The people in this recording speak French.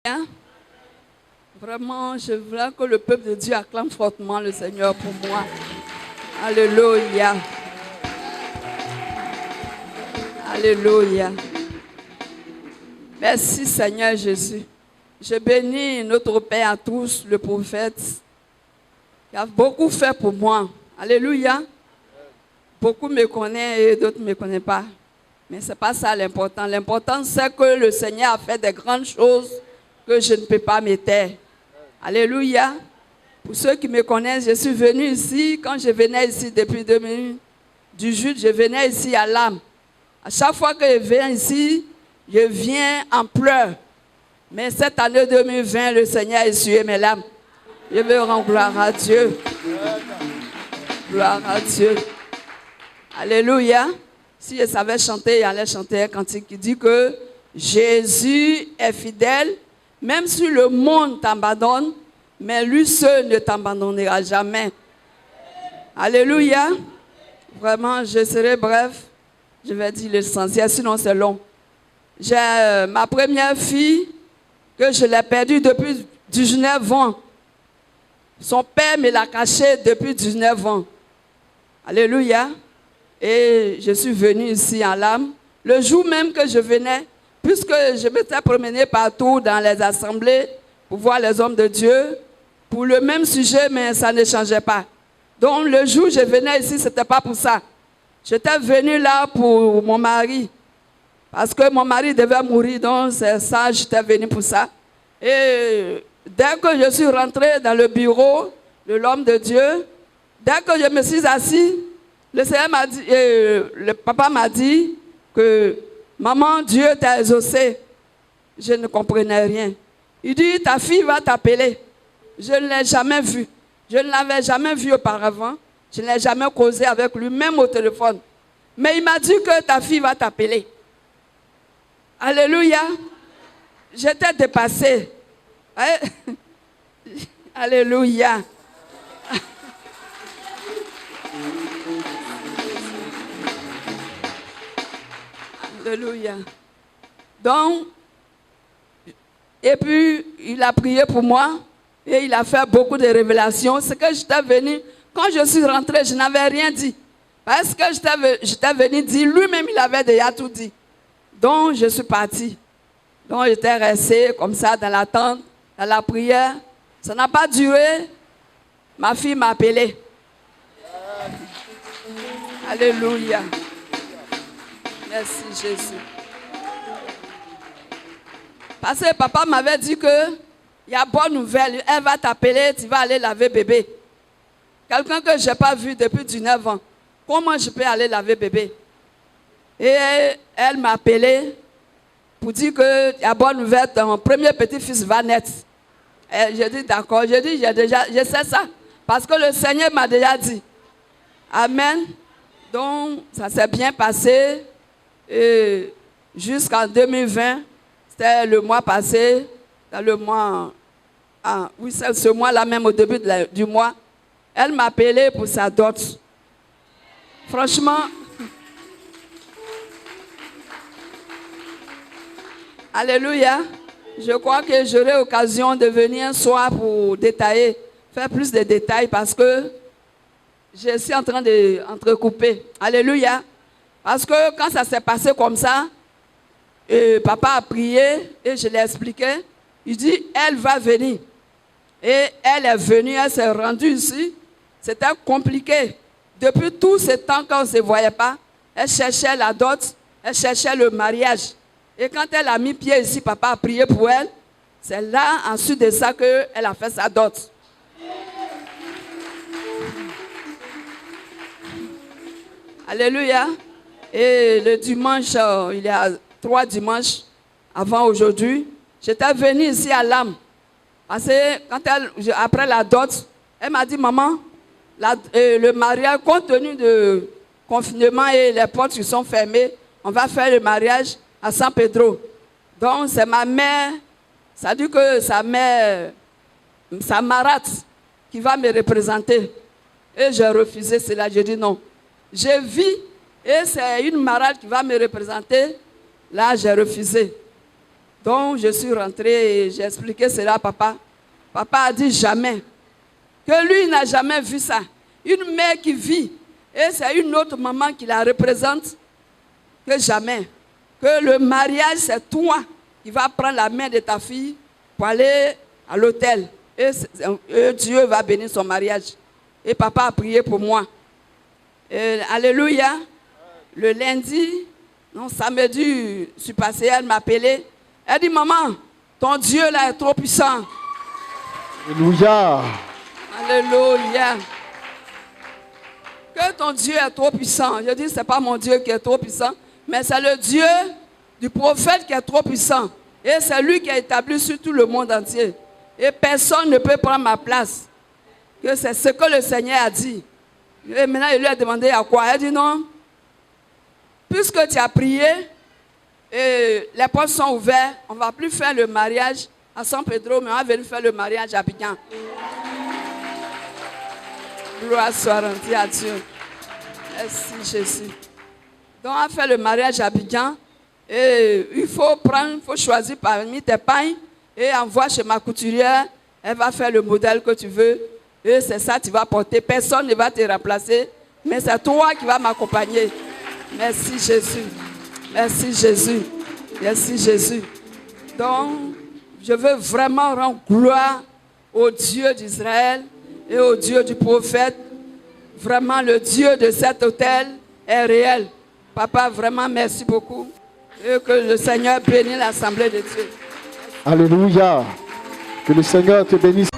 Hein? Vraiment, je voudrais que le peuple de Dieu acclame fortement le Seigneur pour moi. Alléluia. Alléluia. Merci Seigneur Jésus. Je bénis notre Père à tous, le prophète, qui a beaucoup fait pour moi. Alléluia. Beaucoup me connaissent et d'autres ne me connaissent pas. Mais ce n'est pas ça l'important. L'important, c'est que le Seigneur a fait des grandes choses que je ne peux pas me taire. Alléluia. Pour ceux qui me connaissent, je suis venu ici. Quand je venais ici depuis 2018, je venais ici à l'âme. À chaque fois que je viens ici, je viens en pleurs. Mais cette année 2020, le Seigneur a essuyé mes larmes. Je veux rendre gloire à Dieu. Gloire à Dieu. Alléluia. Si je savais chanter, j'allais chanter un cantique qui dit que Jésus est fidèle, même si le monde t'abandonne, mais lui seul ne t'abandonnera jamais. Alléluia. Vraiment, je serai bref. Je vais dire l'essentiel, sinon c'est long. J'ai ma première fille que je l'ai perdue depuis 19 ans. Son père me l'a cachée depuis 19 ans. Alléluia. Et je suis venue ici en l'âme. Le jour même que je venais, puisque je m'étais promenée partout dans les assemblées pour voir les hommes de Dieu, pour le même sujet, mais ça ne changeait pas. Donc le jour où je venais ici, ce n'était pas pour ça. J'étais venue là pour mon mari. Parce que mon mari devait mourir, donc c'est ça, j'étais venue pour ça. Et dès que je suis rentrée dans le bureau de l'homme de Dieu, dès que je me suis assise, le Seigneur m'a dit, le papa m'a dit que maman, Dieu t'a exaucé. Je ne comprenais rien. Il dit, ta fille va t'appeler. Je ne l'ai jamais vue. Je ne l'avais jamais vue auparavant. Je ne l'ai jamais causé avec lui, même au téléphone. Mais il m'a dit que ta fille va t'appeler. Alléluia. J'étais dépassée. Alléluia. Alléluia. Donc, et puis, il a prié pour moi et il a fait beaucoup de révélations. C'est que j'étais venue, quand je suis rentrée, je n'avais rien dit. Parce que j'étais venue dire, lui-même, il avait déjà tout dit. Donc, je suis partie. Donc, j'étais restée comme ça dans l'attente, dans la prière. Ça n'a pas duré. Ma fille m'a appelée. Alléluia. Merci Jésus. Parce que papa m'avait dit que il y a bonne nouvelle. Elle va t'appeler, tu vas aller laver bébé. Quelqu'un que je n'ai pas vu depuis 19 ans. Comment je peux aller laver bébé? Et elle m'a appelé pour dire que il y a bonne nouvelle, ton premier petit-fils va naître. Et j'ai dit d'accord. J'ai dit, je sais ça. Parce que le Seigneur m'a déjà dit. Amen. Donc, ça s'est bien passé. Et jusqu'en 2020, c'était le mois passé, dans le mois, oui, c'est ce mois-là même, au début du mois, elle m'a appelé pour sa dot. Franchement, alléluia, je crois que j'aurai l'occasion de venir un soir pour détailler, faire plus de détails parce que je suis en train d'entrecouper. Alléluia. Parce que quand ça s'est passé comme ça, papa a prié et je l'ai expliqué. Il dit, elle va venir. Et elle est venue, elle s'est rendue ici. C'était compliqué. Depuis tout ce temps qu'on ne se voyait pas, elle cherchait la dot, elle cherchait le mariage. Et quand elle a mis pied ici, papa a prié pour elle. C'est là, ensuite de ça, qu'elle a fait sa dot. Alléluia. Et le dimanche, il y a 3 dimanches avant aujourd'hui, j'étais venue ici à l'âme. Parce que après la dot, elle m'a dit, maman, le mariage, compte tenu du confinement et les portes qui sont fermées, on va faire le mariage à San Pedro. Donc c'est ma mère, ça dit que sa mère, sa marate, qui va me représenter. Et j'ai refusé cela, j'ai dit non. Je vis. Et c'est une marade qui va me représenter. Là, j'ai refusé. Donc, je suis rentrée et j'ai expliqué cela à papa. Papa a dit jamais. Que lui n'a jamais vu ça. Une mère qui vit, et c'est une autre maman qui la représente, que jamais. Que le mariage, c'est toi qui vas prendre la main de ta fille pour aller à l'hôtel. Et Dieu va bénir son mariage. Et papa a prié pour moi. Et, alléluia. Le lundi, non, samedi, je suis passée, elle m'a appelé. Elle dit, maman, ton Dieu là est trop puissant. Alléluia. Alléluia. Que ton Dieu est trop puissant. Je dis, ce n'est pas mon Dieu qui est trop puissant, mais c'est le Dieu du prophète qui est trop puissant. Et c'est lui qui a établi sur tout le monde entier. Et personne ne peut prendre ma place. Que c'est ce que le Seigneur a dit. Et maintenant, il lui a demandé à quoi. Elle dit non. Puisque tu as prié et les portes sont ouvertes, on ne va plus faire le mariage à San Pedro, mais on va venir faire le mariage à Abidjan. Gloire soit rendue à Dieu. Merci Jésus. Donc on va faire le mariage à Abidjan. Et il faut choisir parmi tes pains et envoie chez ma couturière. Elle va faire le modèle que tu veux. Et c'est ça que tu vas porter. Personne ne va te remplacer. Mais c'est toi qui vas m'accompagner. Merci Jésus. Merci Jésus. Merci Jésus. Donc, je veux vraiment rendre gloire au Dieu d'Israël et au Dieu du prophète. Vraiment, le Dieu de cet hôtel est réel. Papa, vraiment, merci beaucoup. Et que le Seigneur bénisse l'Assemblée de Dieu. Alléluia. Que le Seigneur te bénisse.